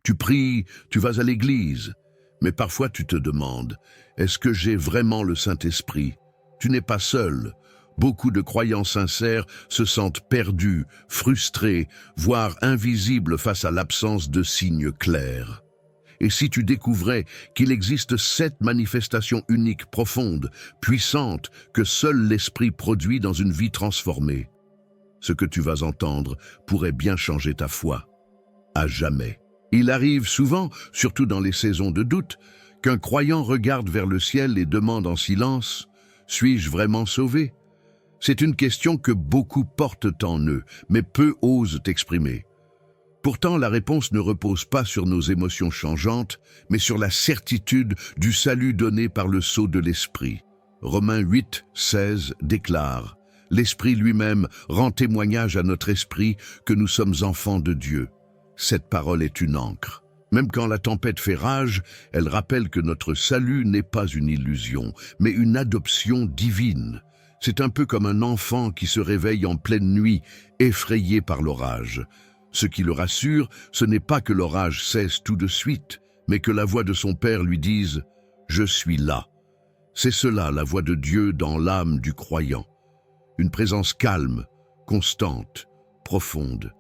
Tu pries, tu vas à l'église, mais parfois tu te demandes, est-ce que j'ai vraiment le Saint-Esprit? Tu n'es pas seul. Beaucoup de croyants sincères se sentent perdus, frustrés, voire invisibles face à l'absence de signes clairs. Et si tu découvrais qu'il existe 7 manifestations uniques, profondes, puissantes, que seul l'Esprit produit dans une vie transformée, ce que tu vas entendre pourrait bien changer ta foi, à jamais. Il arrive souvent, surtout dans les saisons de doute, qu'un croyant regarde vers le ciel et demande en silence « Suis-je vraiment sauvé ?» C'est une question que beaucoup portent en eux, mais peu osent exprimer. Pourtant, la réponse ne repose pas sur nos émotions changeantes, mais sur la certitude du salut donné par le sceau de l'Esprit. Romains 8, 16 déclare « L'Esprit lui-même rend témoignage à notre esprit que nous sommes enfants de Dieu. » Cette parole est une ancre. Même quand la tempête fait rage, elle rappelle que notre salut n'est pas une illusion, mais une adoption divine. C'est un peu comme un enfant qui se réveille en pleine nuit, effrayé par l'orage. Ce qui le rassure, ce n'est pas que l'orage cesse tout de suite, mais que la voix de son Père lui dise « Je suis là ». C'est cela la voix de Dieu dans l'âme du croyant. Une présence calme, constante, profonde.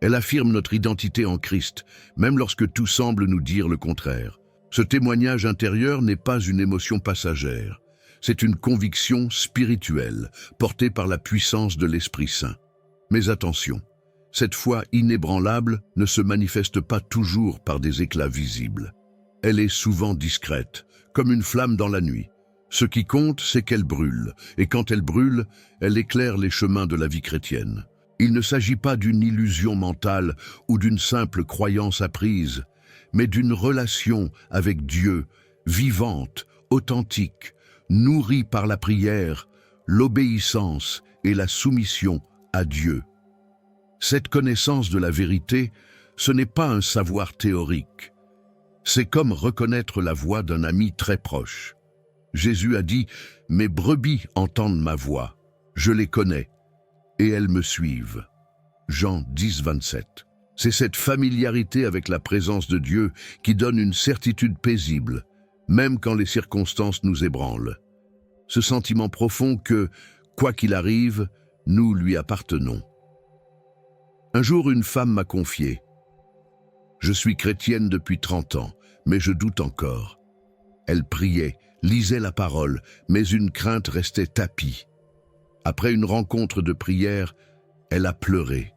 Elle affirme notre identité en Christ, même lorsque tout semble nous dire le contraire. Ce témoignage intérieur n'est pas une émotion passagère. C'est une conviction spirituelle, portée par la puissance de l'Esprit Saint. Mais attention, cette foi inébranlable ne se manifeste pas toujours par des éclats visibles. Elle est souvent discrète, comme une flamme dans la nuit. Ce qui compte, c'est qu'elle brûle, et quand elle brûle, elle éclaire les chemins de la vie chrétienne. Il ne s'agit pas d'une illusion mentale ou d'une simple croyance apprise, mais d'une relation avec Dieu, vivante, authentique, nourrie par la prière, l'obéissance et la soumission à Dieu. Cette connaissance de la vérité, ce n'est pas un savoir théorique. C'est comme reconnaître la voix d'un ami très proche. Jésus a dit « Mes brebis entendent ma voix, je les connais, et elles me suivent. » Jean 10, 27. C'est cette familiarité avec la présence de Dieu qui donne une certitude paisible, même quand les circonstances nous ébranlent. Ce sentiment profond que, quoi qu'il arrive, nous lui appartenons. Un jour, une femme m'a confié « Je suis chrétienne depuis 30 ans, mais je doute encore. » Elle priait, lisait la parole, mais une crainte restait tapie. Après une rencontre de prière, elle a pleuré.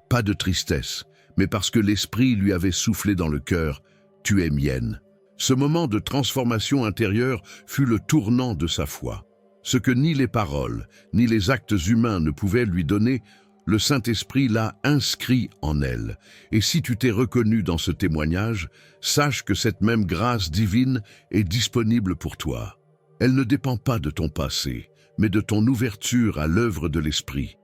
Pas de tristesse, mais parce que l'Esprit lui avait soufflé dans le cœur « Tu es mienne ». Ce moment de transformation intérieure fut le tournant de sa foi. Ce que ni les paroles, ni les actes humains ne pouvaient lui donner, le Saint-Esprit l'a inscrit en elle. Et si tu t'es reconnu dans ce témoignage, sache que cette même grâce divine est disponible pour toi. Elle ne dépend pas de ton passé, mais de ton ouverture à l'œuvre de l'Esprit.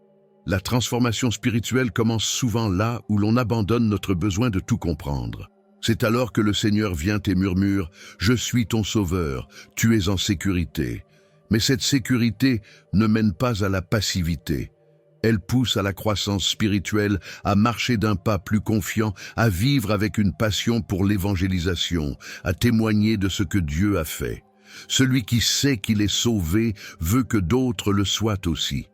La transformation spirituelle commence souvent là où l'on abandonne notre besoin de tout comprendre. C'est alors que le Seigneur vient et murmure « Je suis ton sauveur, tu es en sécurité ». Mais cette sécurité ne mène pas à la passivité. Elle pousse à la croissance spirituelle, à marcher d'un pas plus confiant, à vivre avec une passion pour l'évangélisation, à témoigner de ce que Dieu a fait. Celui qui sait qu'il est sauvé veut que d'autres le soient aussi.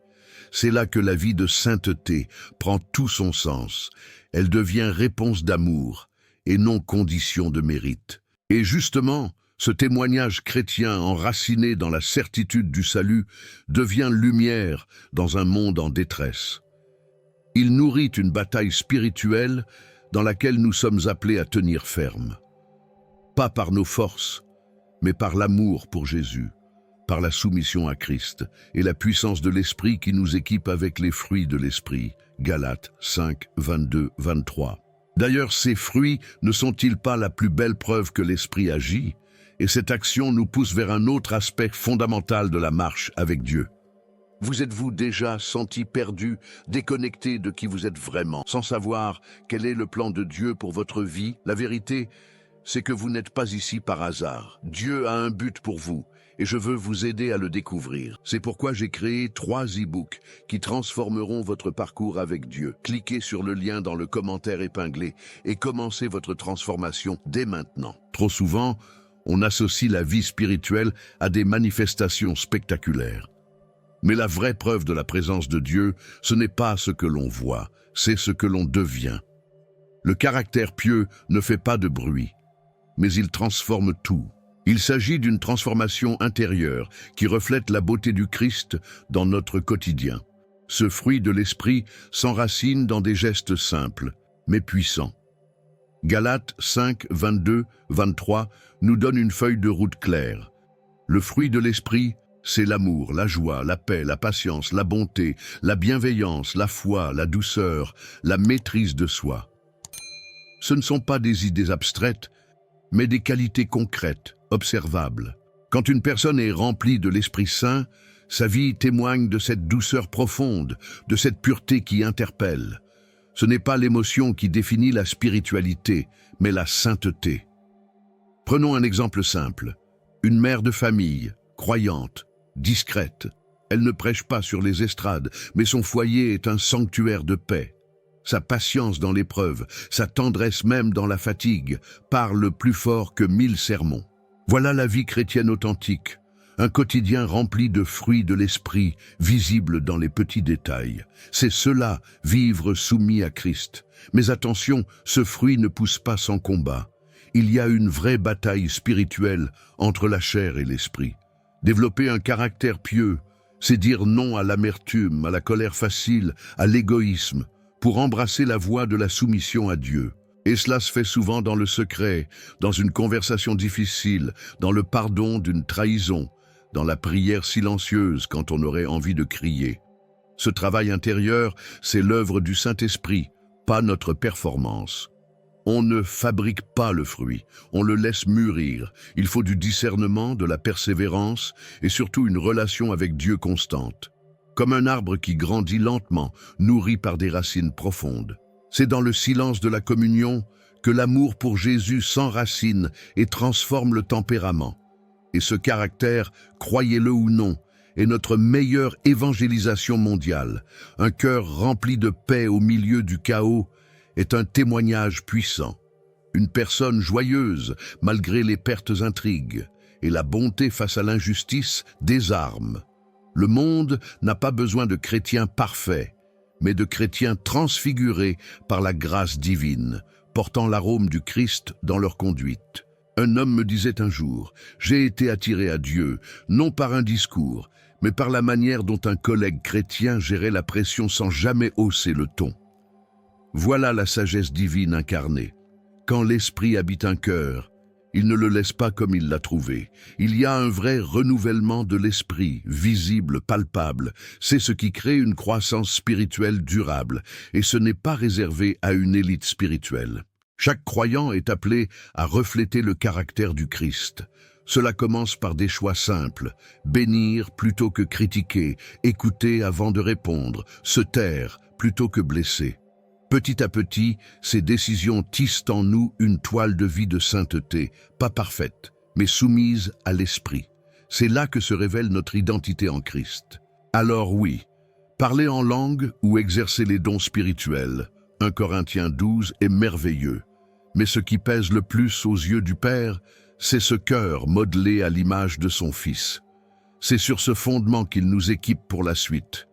C'est là que la vie de sainteté prend tout son sens. Elle devient réponse d'amour et non condition de mérite. Et justement, ce témoignage chrétien enraciné dans la certitude du salut devient lumière dans un monde en détresse. Il nourrit une bataille spirituelle dans laquelle nous sommes appelés à tenir ferme. Pas par nos forces, mais par l'amour pour Jésus, par la soumission à Christ et la puissance de l'Esprit qui nous équipe avec les fruits de l'Esprit. Galates 5, 22, 23. D'ailleurs, ces fruits ne sont-ils pas la plus belle preuve que l'Esprit agit? Et cette action nous pousse vers un autre aspect fondamental de la marche avec Dieu. Vous êtes-vous déjà senti perdu, déconnecté de qui vous êtes vraiment, sans savoir quel est le plan de Dieu pour votre vie? La vérité, c'est que vous n'êtes pas ici par hasard. Dieu a un but pour vous, et je veux vous aider à le découvrir. C'est pourquoi j'ai créé 3 e-books qui transformeront votre parcours avec Dieu. Cliquez sur le lien dans le commentaire épinglé et commencez votre transformation dès maintenant. Trop souvent, on associe la vie spirituelle à des manifestations spectaculaires. Mais la vraie preuve de la présence de Dieu, ce n'est pas ce que l'on voit, c'est ce que l'on devient. Le caractère pieux ne fait pas de bruit, mais il transforme tout. Il s'agit d'une transformation intérieure qui reflète la beauté du Christ dans notre quotidien. Ce fruit de l'esprit s'enracine dans des gestes simples, mais puissants. Galates 5, 22, 23 nous donne une feuille de route claire. Le fruit de l'esprit, c'est l'amour, la joie, la paix, la patience, la bonté, la bienveillance, la foi, la douceur, la maîtrise de soi. Ce ne sont pas des idées abstraites, mais des qualités concrètes, observables. Quand une personne est remplie de l'Esprit Saint, sa vie témoigne de cette douceur profonde, de cette pureté qui interpelle. Ce n'est pas l'émotion qui définit la spiritualité, mais la sainteté. Prenons un exemple simple. Une mère de famille, croyante, discrète. Elle ne prêche pas sur les estrades, mais son foyer est un sanctuaire de paix. Sa patience dans l'épreuve, sa tendresse même dans la fatigue, parle plus fort que 1000 sermons. Voilà la vie chrétienne authentique, un quotidien rempli de fruits de l'esprit, visibles dans les petits détails. C'est cela, vivre soumis à Christ. Mais attention, ce fruit ne pousse pas sans combat. Il y a une vraie bataille spirituelle entre la chair et l'esprit. Développer un caractère pieux, c'est dire non à l'amertume, à la colère facile, à l'égoïsme, pour embrasser la voie de la soumission à Dieu. Et cela se fait souvent dans le secret, dans une conversation difficile, dans le pardon d'une trahison, dans la prière silencieuse quand on aurait envie de crier. Ce travail intérieur, c'est l'œuvre du Saint-Esprit, pas notre performance. On ne fabrique pas le fruit, on le laisse mûrir. Il faut du discernement, de la persévérance et surtout une relation avec Dieu constante. Comme un arbre qui grandit lentement, nourri par des racines profondes. C'est dans le silence de la communion que l'amour pour Jésus s'enracine et transforme le tempérament. Et ce caractère, croyez-le ou non, est notre meilleure évangélisation mondiale. Un cœur rempli de paix au milieu du chaos est un témoignage puissant. Une personne joyeuse malgré les pertes intrigues et la bonté face à l'injustice désarme. Le monde n'a pas besoin de chrétiens parfaits, mais de chrétiens transfigurés par la grâce divine, portant l'arôme du Christ dans leur conduite. Un homme me disait un jour, « J'ai été attiré à Dieu, non par un discours, mais par la manière dont un collègue chrétien gérait la pression sans jamais hausser le ton. » Voilà la sagesse divine incarnée. Quand l'esprit habite un cœur, il ne le laisse pas comme il l'a trouvé. Il y a un vrai renouvellement de l'esprit, visible, palpable. C'est ce qui crée une croissance spirituelle durable, et ce n'est pas réservé à une élite spirituelle. Chaque croyant est appelé à refléter le caractère du Christ. Cela commence par des choix simples, bénir plutôt que critiquer, écouter avant de répondre, se taire plutôt que blesser. Petit à petit, ces décisions tissent en nous une toile de vie de sainteté, pas parfaite, mais soumise à l'esprit. C'est là que se révèle notre identité en Christ. Alors oui, parler en langue ou exercer les dons spirituels, 1 Corinthiens 12 est merveilleux. Mais ce qui pèse le plus aux yeux du Père, c'est ce cœur modelé à l'image de son Fils. C'est sur ce fondement qu'il nous équipe pour la suite.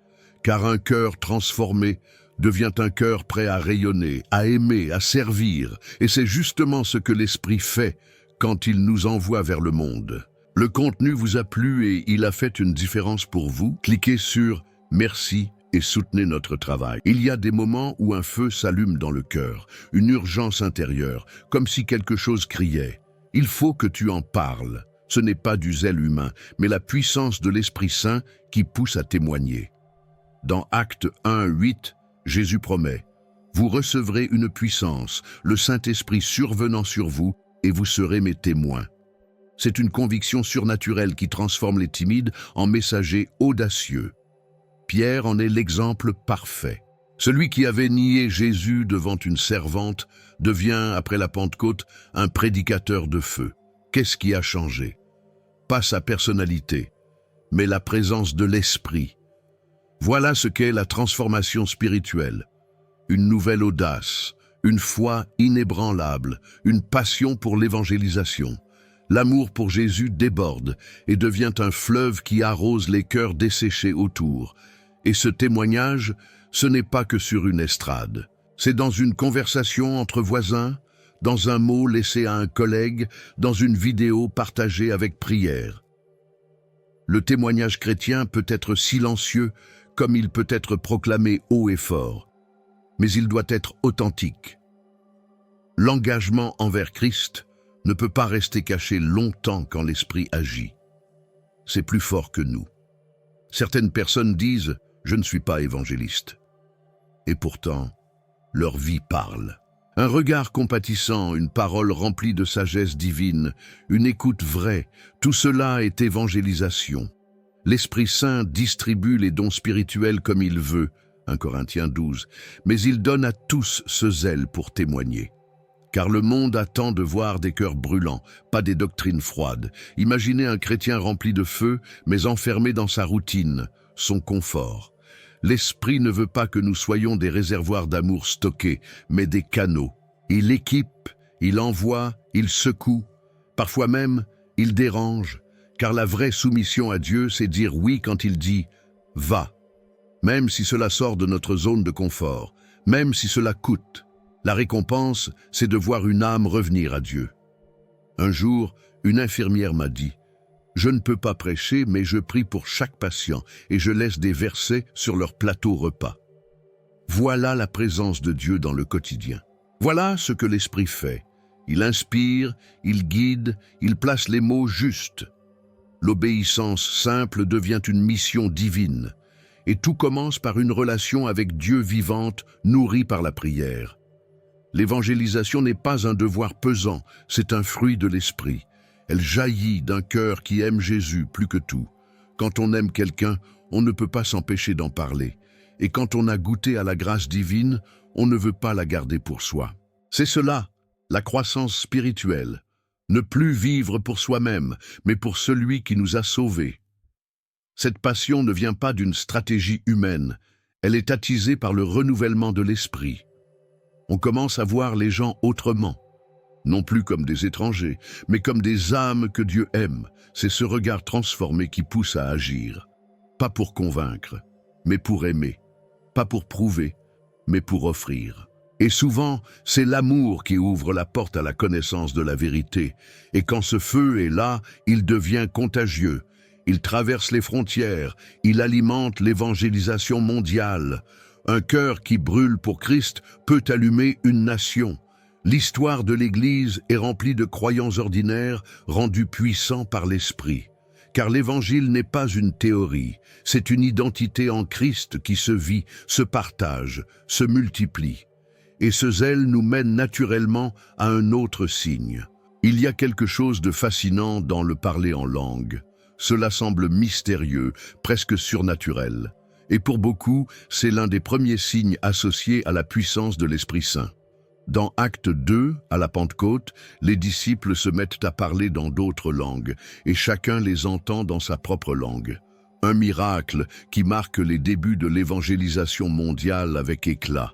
Car un cœur transformé devient un cœur prêt à rayonner, à aimer, à servir. Et c'est justement ce que l'Esprit fait quand il nous envoie vers le monde. Le contenu vous a plu et il a fait une différence pour vous? Cliquez sur « Merci » et soutenez notre travail. Il y a des moments où un feu s'allume dans le cœur, une urgence intérieure, comme si quelque chose criait. Il faut que tu en parles. Ce n'est pas du zèle humain, mais la puissance de l'Esprit Saint qui pousse à témoigner. Dans Actes 1, 8, Jésus promet « Vous recevrez une puissance, le Saint-Esprit survenant sur vous, et vous serez mes témoins. » C'est une conviction surnaturelle qui transforme les timides en messagers audacieux. Pierre en est l'exemple parfait. Celui qui avait nié Jésus devant une servante devient, après la Pentecôte, un prédicateur de feu. Qu'est-ce qui a changé? pas sa personnalité, mais la présence de l'Esprit. Voilà ce qu'est la transformation spirituelle. Une nouvelle audace, une foi inébranlable, une passion pour l'évangélisation. L'amour pour Jésus déborde et devient un fleuve qui arrose les cœurs desséchés autour. Et ce témoignage, ce n'est pas que sur une estrade. C'est dans une conversation entre voisins, dans un mot laissé à un collègue, dans une vidéo partagée avec prière. Le témoignage chrétien peut être silencieux comme il peut être proclamé haut et fort, mais il doit être authentique. L'engagement envers Christ ne peut pas rester caché longtemps quand l'Esprit agit. C'est plus fort que nous. Certaines personnes disent « je ne suis pas évangéliste ». Et pourtant, leur vie parle. Un regard compatissant, une parole remplie de sagesse divine, une écoute vraie, tout cela est évangélisation. L'Esprit Saint distribue les dons spirituels comme il veut, 1 Corinthiens 12, mais il donne à tous ce zèle pour témoigner. Car le monde attend de voir des cœurs brûlants, pas des doctrines froides. Imaginez un chrétien rempli de feu, mais enfermé dans sa routine, son confort. L'Esprit ne veut pas que nous soyons des réservoirs d'amour stockés, mais des canaux. Il équipe, il envoie, il secoue. Parfois même, il dérange, car la vraie soumission à Dieu, c'est dire oui quand il dit « va », même si cela sort de notre zone de confort, même si cela coûte. La récompense, c'est de voir une âme revenir à Dieu. Un jour, une infirmière m'a dit « Je ne peux pas prêcher, mais je prie pour chaque patient et je laisse des versets sur leur plateau repas. » Voilà la présence de Dieu dans le quotidien. Voilà ce que l'Esprit fait. Il inspire, il guide, il place les mots justes. L'obéissance simple devient une mission divine. Et tout commence par une relation avec Dieu vivante, nourrie par la prière. L'évangélisation n'est pas un devoir pesant, c'est un fruit de l'Esprit. Elle jaillit d'un cœur qui aime Jésus plus que tout. Quand on aime quelqu'un, on ne peut pas s'empêcher d'en parler. Et quand on a goûté à la grâce divine, on ne veut pas la garder pour soi. C'est cela, la croissance spirituelle. Ne plus vivre pour soi-même, mais pour celui qui nous a sauvés. Cette passion ne vient pas d'une stratégie humaine, elle est attisée par le renouvellement de l'esprit. On commence à voir les gens autrement, non plus comme des étrangers, mais comme des âmes que Dieu aime. C'est ce regard transformé qui pousse à agir. Pas pour convaincre, mais pour aimer. Pas pour prouver, mais pour offrir. Et souvent, c'est l'amour qui ouvre la porte à la connaissance de la vérité. Et quand ce feu est là, il devient contagieux. Il traverse les frontières, il alimente l'évangélisation mondiale. Un cœur qui brûle pour Christ peut allumer une nation. L'histoire de l'Église est remplie de croyants ordinaires rendus puissants par l'Esprit. Car l'Évangile n'est pas une théorie, c'est une identité en Christ qui se vit, se partage, se multiplie. Et ce zèle nous mène naturellement à un autre signe. Il y a quelque chose de fascinant dans le parler en langue. Cela semble mystérieux, presque surnaturel. Et pour beaucoup, c'est l'un des premiers signes associés à la puissance de l'Esprit Saint. Dans Acte 2, à la Pentecôte, les disciples se mettent à parler dans d'autres langues, et chacun les entend dans sa propre langue. Un miracle qui marque les débuts de l'évangélisation mondiale avec éclat.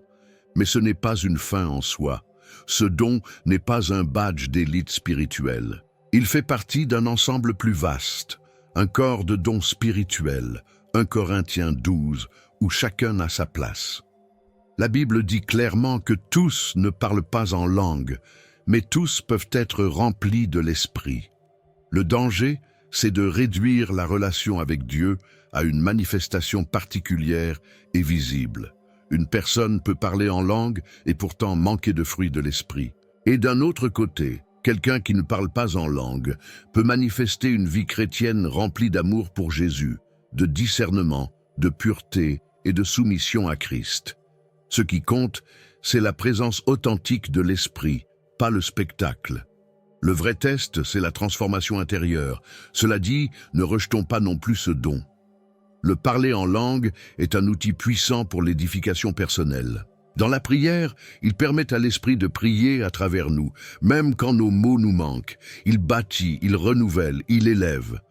Mais ce n'est pas une fin en soi. Ce don n'est pas un badge d'élite spirituelle. Il fait partie d'un ensemble plus vaste, un corps de dons spirituels, 1 Corinthiens 12, où chacun a sa place. La Bible dit clairement que tous ne parlent pas en langue, mais tous peuvent être remplis de l'Esprit. Le danger, c'est de réduire la relation avec Dieu à une manifestation particulière et visible. Une personne peut parler en langue et pourtant manquer de fruits de l'Esprit. Et d'un autre côté, quelqu'un qui ne parle pas en langue peut manifester une vie chrétienne remplie d'amour pour Jésus, de discernement, de pureté et de soumission à Christ. Ce qui compte, c'est la présence authentique de l'Esprit, pas le spectacle. Le vrai test, c'est la transformation intérieure. Cela dit, ne rejetons pas non plus ce don. Le parler en langue est un outil puissant pour l'édification personnelle. Dans la prière, il permet à l'Esprit de prier à travers nous, même quand nos mots nous manquent. Il bâtit, il renouvelle, il élève.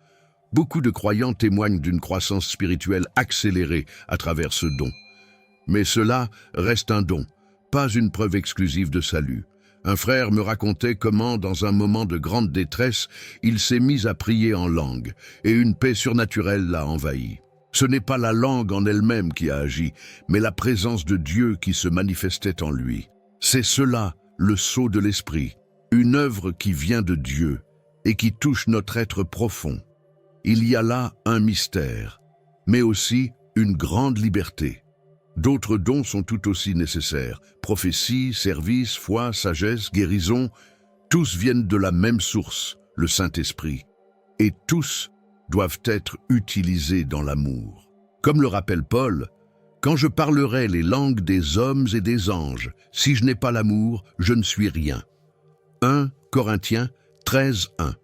Beaucoup de croyants témoignent d'une croissance spirituelle accélérée à travers ce don. Mais cela reste un don, pas une preuve exclusive de salut. Un frère me racontait comment, dans un moment de grande détresse, il s'est mis à prier en langue, et une paix surnaturelle l'a envahi. Ce n'est pas la langue en elle-même qui a agi, mais la présence de Dieu qui se manifestait en lui. C'est cela, le sceau de l'esprit, une œuvre qui vient de Dieu et qui touche notre être profond. Il y a là un mystère, mais aussi une grande liberté. D'autres dons sont tout aussi nécessaires. Prophétie, service, foi, sagesse, guérison, tous viennent de la même source, le Saint-Esprit. Et tous doivent être utilisés dans l'amour. Comme le rappelle Paul, « Quand je parlerai les langues des hommes et des anges, si je n'ai pas l'amour, je ne suis rien. » 1 Corinthiens 13, 1.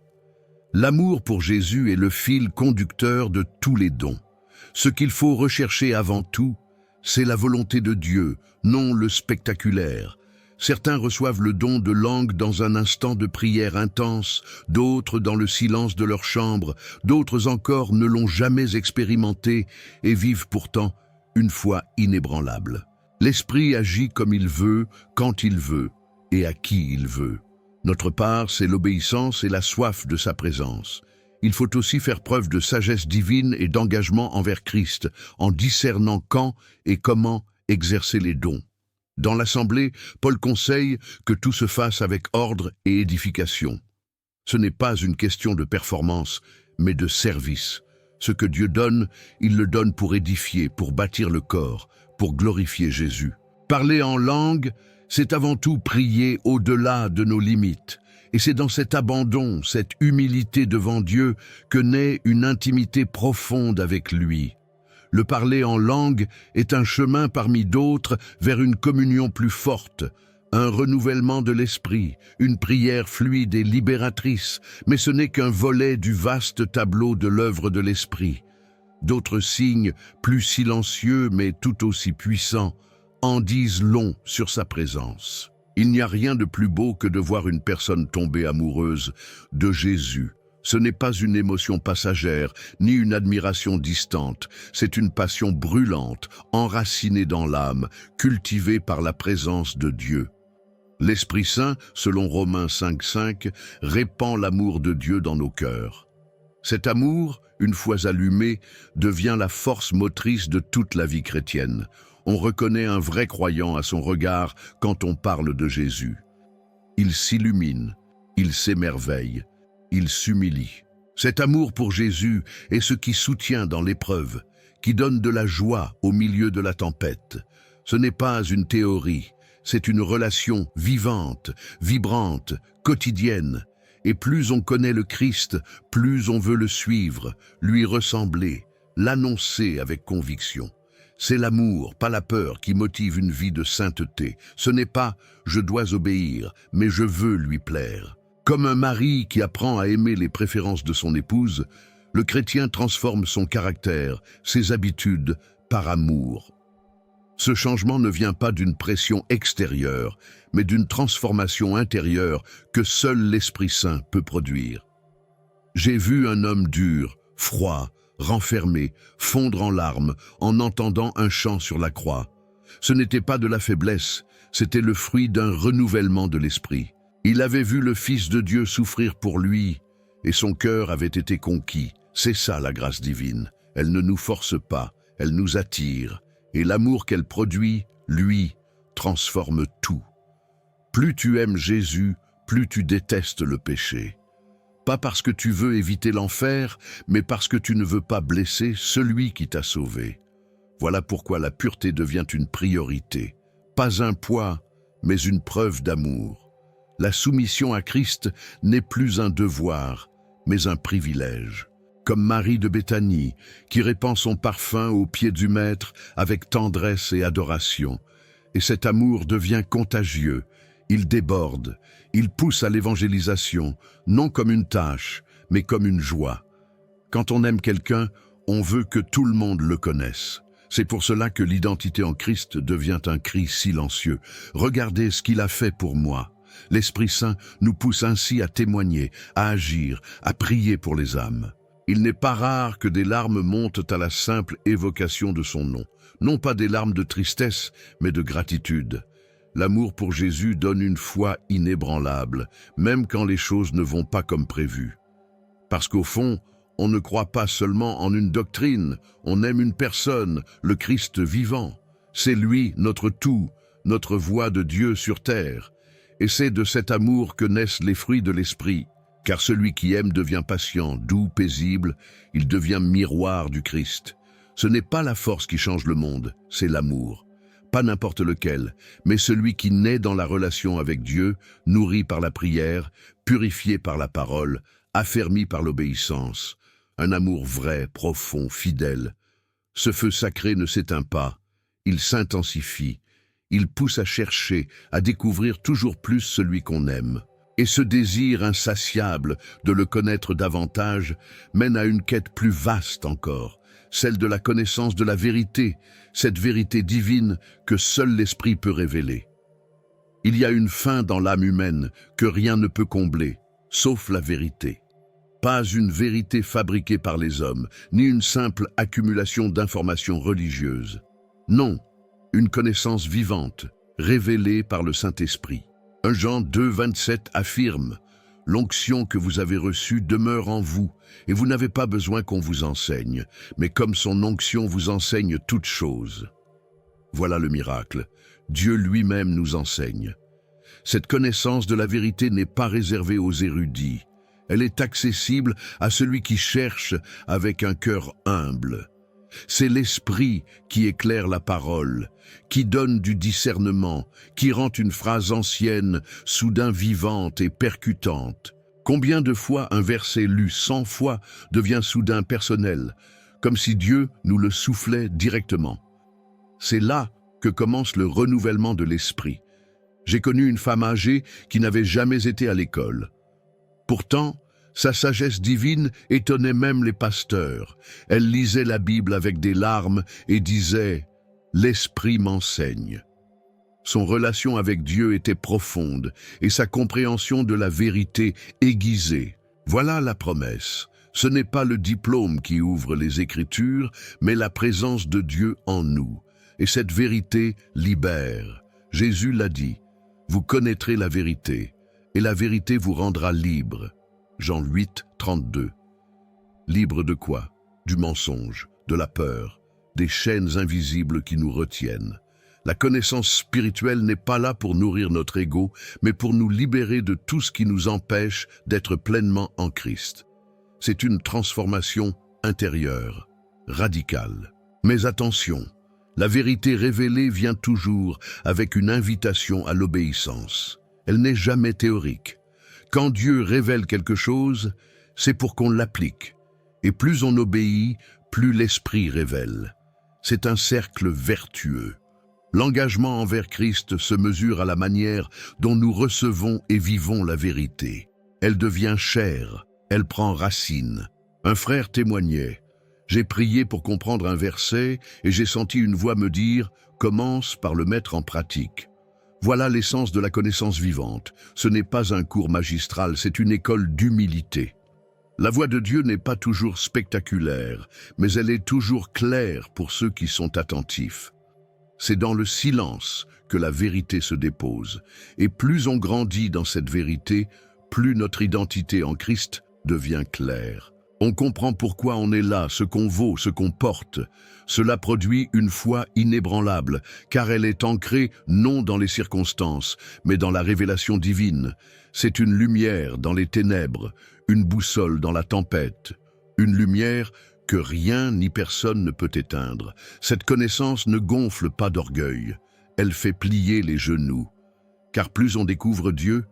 L'amour pour Jésus est le fil conducteur de tous les dons. Ce qu'il faut rechercher avant tout, c'est la volonté de Dieu, non le spectaculaire. Certains reçoivent le don de langue dans un instant de prière intense, d'autres dans le silence de leur chambre, d'autres encore ne l'ont jamais expérimenté et vivent pourtant une foi inébranlable. L'Esprit agit comme il veut, quand il veut et à qui il veut. Notre part, c'est l'obéissance et la soif de sa présence. Il faut aussi faire preuve de sagesse divine et d'engagement envers Christ, en discernant quand et comment exercer les dons. Dans l'Assemblée, Paul conseille que tout se fasse avec ordre et édification. Ce n'est pas une question de performance, mais de service. Ce que Dieu donne, il le donne pour édifier, pour bâtir le corps, pour glorifier Jésus. Parler en langue, c'est avant tout prier au-delà de nos limites. Et c'est dans cet abandon, cette humilité devant Dieu, que naît une intimité profonde avec lui. Le parler en langue est un chemin parmi d'autres vers une communion plus forte, un renouvellement de l'esprit, une prière fluide et libératrice, mais ce n'est qu'un volet du vaste tableau de l'œuvre de l'esprit. D'autres signes, plus silencieux mais tout aussi puissants, en disent long sur sa présence. Il n'y a rien de plus beau que de voir une personne tomber amoureuse de Jésus. Ce n'est pas une émotion passagère, ni une admiration distante. C'est une passion brûlante, enracinée dans l'âme, cultivée par la présence de Dieu. L'Esprit Saint, selon Romains 5,5, répand l'amour de Dieu dans nos cœurs. Cet amour, une fois allumé, devient la force motrice de toute la vie chrétienne. On reconnaît un vrai croyant à son regard quand on parle de Jésus. Il s'illumine, il s'émerveille, il s'humilie. Cet amour pour Jésus est ce qui soutient dans l'épreuve, qui donne de la joie au milieu de la tempête. Ce n'est pas une théorie, c'est une relation vivante, vibrante, quotidienne. Et plus on connaît le Christ, plus on veut le suivre, lui ressembler, l'annoncer avec conviction. C'est l'amour, pas la peur, qui motive une vie de sainteté. Ce n'est pas « je dois obéir », mais « je veux lui plaire ». Comme un mari qui apprend à aimer les préférences de son épouse, le chrétien transforme son caractère, ses habitudes, par amour. Ce changement ne vient pas d'une pression extérieure, mais d'une transformation intérieure que seul l'Esprit Saint peut produire. J'ai vu un homme dur, froid, renfermé, fondre en larmes en entendant un chant sur la croix. Ce n'était pas de la faiblesse, c'était le fruit d'un renouvellement de l'esprit. Il avait vu le Fils de Dieu souffrir pour lui, et son cœur avait été conquis. C'est ça la grâce divine. Elle ne nous force pas, elle nous attire, et l'amour qu'elle produit, lui, transforme tout. Plus tu aimes Jésus, plus tu détestes le péché. Pas parce que tu veux éviter l'enfer, mais parce que tu ne veux pas blesser celui qui t'a sauvé. Voilà pourquoi la pureté devient une priorité. Pas un poids, mais une preuve d'amour. La soumission à Christ n'est plus un devoir, mais un privilège. Comme Marie de Béthanie, qui répand son parfum aux pieds du Maître avec tendresse et adoration. Et cet amour devient contagieux. Il déborde, il pousse à l'évangélisation, non comme une tâche, mais comme une joie. Quand on aime quelqu'un, on veut que tout le monde le connaisse. C'est pour cela que l'identité en Christ devient un cri silencieux. Regardez ce qu'il a fait pour moi. L'Esprit Saint nous pousse ainsi à témoigner, à agir, à prier pour les âmes. Il n'est pas rare que des larmes montent à la simple évocation de son nom. Non pas des larmes de tristesse, mais de gratitude. L'amour pour Jésus donne une foi inébranlable, même quand les choses ne vont pas comme prévu. Parce qu'au fond, on ne croit pas seulement en une doctrine, on aime une personne, le Christ vivant. C'est lui, notre tout, notre voix de Dieu sur terre. Et c'est de cet amour que naissent les fruits de l'esprit. Car celui qui aime devient patient, doux, paisible, il devient miroir du Christ. Ce n'est pas la force qui change le monde, c'est l'amour. Pas n'importe lequel, mais celui qui naît dans la relation avec Dieu, nourri par la prière, purifié par la parole, affermi par l'obéissance. Un amour vrai, profond, fidèle. Ce feu sacré ne s'éteint pas, il s'intensifie. Il pousse à chercher, à découvrir toujours plus celui qu'on aime. Et ce désir insatiable de le connaître davantage mène à une quête plus vaste encore, celle de la connaissance de la vérité, cette vérité divine que seul l'Esprit peut révéler. Il y a une faim dans l'âme humaine que rien ne peut combler, sauf la vérité. Pas une vérité fabriquée par les hommes, ni une simple accumulation d'informations religieuses. Non, une connaissance vivante, révélée par le Saint-Esprit. 1 Jean 2, 27 affirme « L'onction que vous avez reçue demeure en vous, et vous n'avez pas besoin qu'on vous enseigne, mais comme son onction vous enseigne toutes choses. » Voilà le miracle. Dieu lui-même nous enseigne. Cette connaissance de la vérité n'est pas réservée aux érudits. Elle est accessible à celui qui cherche avec un cœur humble. C'est l'Esprit qui éclaire la parole, qui donne du discernement, qui rend une phrase ancienne soudain vivante et percutante. Combien de fois un verset lu 100 fois devient soudain personnel, comme si Dieu nous le soufflait directement. C'est là que commence le renouvellement de l'esprit. J'ai connu une femme âgée qui n'avait jamais été à l'école. Pourtant, sa sagesse divine étonnait même les pasteurs. Elle lisait la Bible avec des larmes et disait « L'Esprit m'enseigne ». Son relation avec Dieu était profonde et sa compréhension de la vérité aiguisée. Voilà la promesse. Ce n'est pas le diplôme qui ouvre les Écritures, mais la présence de Dieu en nous. Et cette vérité libère. Jésus l'a dit, « Vous connaîtrez la vérité, et la vérité vous rendra libre. » Jean 8, 32. Libre de quoi? Du mensonge, de la peur, des chaînes invisibles qui nous retiennent. La connaissance spirituelle n'est pas là pour nourrir notre ego, mais pour nous libérer de tout ce qui nous empêche d'être pleinement en Christ. C'est une transformation intérieure, radicale. Mais attention, la vérité révélée vient toujours avec une invitation à l'obéissance. Elle n'est jamais théorique. Quand Dieu révèle quelque chose, c'est pour qu'on l'applique. Et plus on obéit, plus l'Esprit révèle. C'est un cercle vertueux. L'engagement envers Christ se mesure à la manière dont nous recevons et vivons la vérité. Elle devient chair, elle prend racine. Un frère témoignait « J'ai prié pour comprendre un verset et j'ai senti une voix me dire « Commence par le mettre en pratique ». Voilà l'essence de la connaissance vivante. Ce n'est pas un cours magistral, c'est une école d'humilité. La voix de Dieu n'est pas toujours spectaculaire, mais elle est toujours claire pour ceux qui sont attentifs. C'est dans le silence que la vérité se dépose. Et plus on grandit dans cette vérité, plus notre identité en Christ devient claire. On comprend pourquoi on est là, ce qu'on vaut, ce qu'on porte. Cela produit une foi inébranlable, car elle est ancrée non dans les circonstances, mais dans la révélation divine. C'est une lumière dans les ténèbres, une boussole dans la tempête, une lumière que rien ni personne ne peut éteindre. Cette connaissance ne gonfle pas d'orgueil, elle fait plier les genoux. Car plus on découvre Dieu,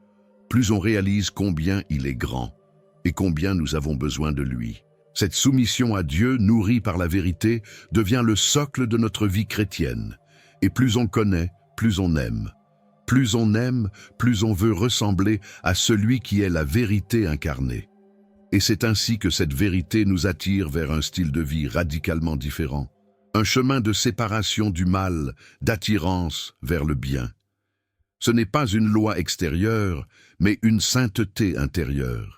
plus on réalise combien il est grand et combien nous avons besoin de lui. Cette soumission à Dieu, nourrie par la vérité, devient le socle de notre vie chrétienne. Et plus on connaît, plus on aime. Plus on aime, plus on veut ressembler à celui qui est la vérité incarnée. Et c'est ainsi que cette vérité nous attire vers un style de vie radicalement différent. Un chemin de séparation du mal, d'attirance vers le bien. Ce n'est pas une loi extérieure, mais une sainteté intérieure.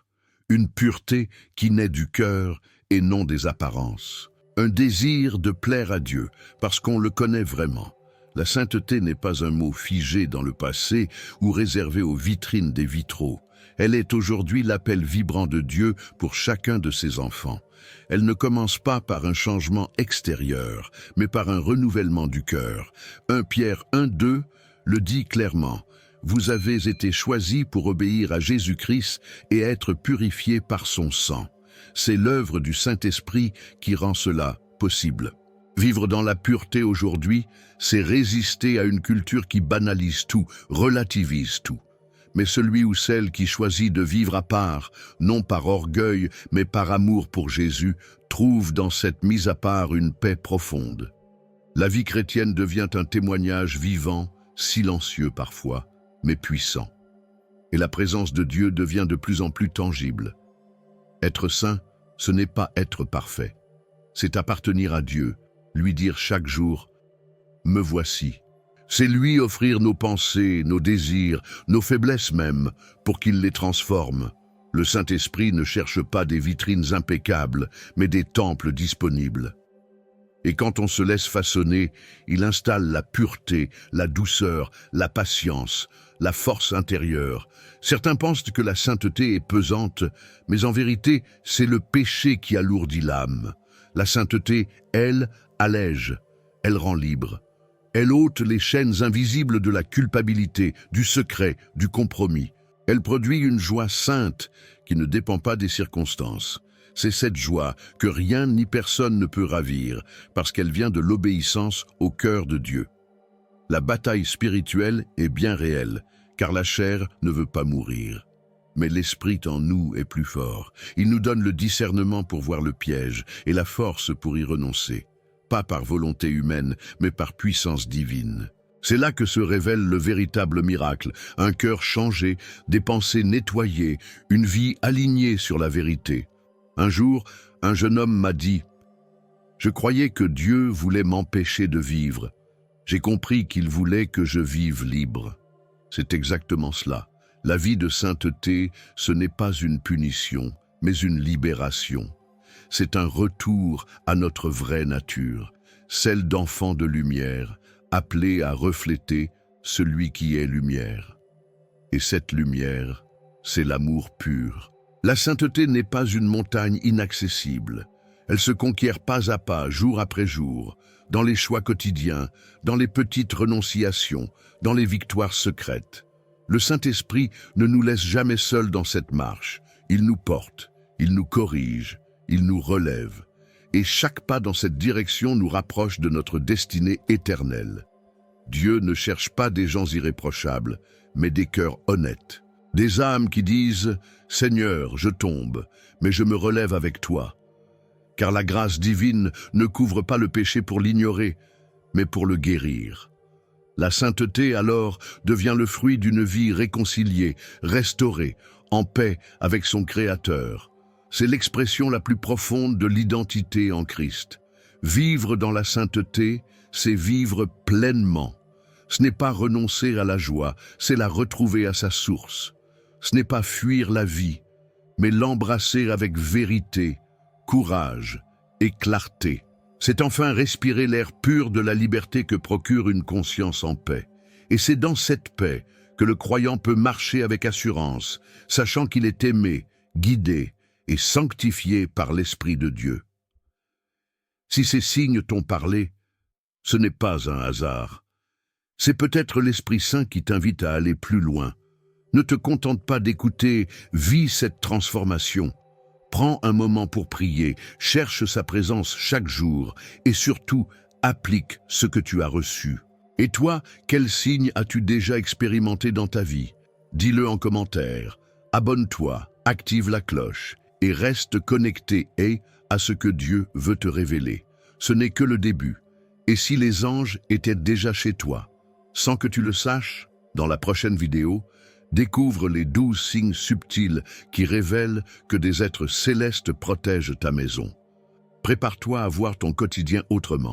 Une pureté qui naît du cœur et non des apparences. Un désir de plaire à Dieu, parce qu'on le connaît vraiment. La sainteté n'est pas un mot figé dans le passé ou réservé aux vitrines des vitraux. Elle est aujourd'hui l'appel vibrant de Dieu pour chacun de ses enfants. Elle ne commence pas par un changement extérieur, mais par un renouvellement du cœur. 1 Pierre 1:2 le dit clairement. Vous avez été choisis pour obéir à Jésus-Christ et être purifiés par son sang. C'est l'œuvre du Saint-Esprit qui rend cela possible. Vivre dans la pureté aujourd'hui, c'est résister à une culture qui banalise tout, relativise tout. Mais celui ou celle qui choisit de vivre à part, non par orgueil, mais par amour pour Jésus, trouve dans cette mise à part une paix profonde. La vie chrétienne devient un témoignage vivant, silencieux parfois, mais puissant. Et la présence de Dieu devient de plus en plus tangible. Être saint, ce n'est pas être parfait. C'est appartenir à Dieu, lui dire chaque jour « Me voici ». C'est lui offrir nos pensées, nos désirs, nos faiblesses même, pour qu'il les transforme. Le Saint-Esprit ne cherche pas des vitrines impeccables, mais des temples disponibles. Et quand on se laisse façonner, il installe la pureté, la douceur, la patience, la force intérieure. Certains pensent que la sainteté est pesante, mais en vérité, c'est le péché qui alourdit l'âme. La sainteté, elle, allège, elle rend libre. Elle ôte les chaînes invisibles de la culpabilité, du secret, du compromis. Elle produit une joie sainte qui ne dépend pas des circonstances. C'est cette joie que rien ni personne ne peut ravir, parce qu'elle vient de l'obéissance au cœur de Dieu. La bataille spirituelle est bien réelle, car la chair ne veut pas mourir. Mais l'esprit en nous est plus fort. Il nous donne le discernement pour voir le piège et la force pour y renoncer. Pas par volonté humaine, mais par puissance divine. C'est là que se révèle le véritable miracle, un cœur changé, des pensées nettoyées, une vie alignée sur la vérité. Un jour, un jeune homme m'a dit « Je croyais que Dieu voulait m'empêcher de vivre. J'ai compris qu'il voulait que je vive libre. » C'est exactement cela. La vie de sainteté, ce n'est pas une punition, mais une libération. C'est un retour à notre vraie nature, celle d'enfants de lumière, appelés à refléter celui qui est lumière. Et cette lumière, c'est l'amour pur. La sainteté n'est pas une montagne inaccessible. Elle se conquiert pas à pas, jour après jour, dans les choix quotidiens, dans les petites renonciations, dans les victoires secrètes. Le Saint-Esprit ne nous laisse jamais seuls dans cette marche. Il nous porte, il nous corrige, il nous relève. Et chaque pas dans cette direction nous rapproche de notre destinée éternelle. Dieu ne cherche pas des gens irréprochables, mais des cœurs honnêtes. Des âmes qui disent « Seigneur, je tombe, mais je me relève avec toi ». Car la grâce divine ne couvre pas le péché pour l'ignorer, mais pour le guérir. La sainteté, alors, devient le fruit d'une vie réconciliée, restaurée, en paix avec son Créateur. C'est l'expression la plus profonde de l'identité en Christ. Vivre dans la sainteté, c'est vivre pleinement. Ce n'est pas renoncer à la joie, c'est la retrouver à sa source. Ce n'est pas fuir la vie, mais l'embrasser avec vérité, courage et clarté. C'est enfin respirer l'air pur de la liberté que procure une conscience en paix. Et c'est dans cette paix que le croyant peut marcher avec assurance, sachant qu'il est aimé, guidé et sanctifié par l'Esprit de Dieu. Si ces signes t'ont parlé, ce n'est pas un hasard. C'est peut-être l'Esprit Saint qui t'invite à aller plus loin. Ne te contente pas d'écouter, vis cette transformation. Prends un moment pour prier, cherche sa présence chaque jour et surtout, applique ce que tu as reçu. Et toi, quels signes as-tu déjà expérimenté dans ta vie? Dis-le en commentaire. Abonne-toi, active la cloche et reste connecté à ce que Dieu veut te révéler. Ce n'est que le début. Et si les anges étaient déjà chez toi, sans que tu le saches, dans la prochaine vidéo, découvre les 12 signes subtils qui révèlent que des êtres célestes protègent ta maison. Prépare-toi à voir ton quotidien autrement.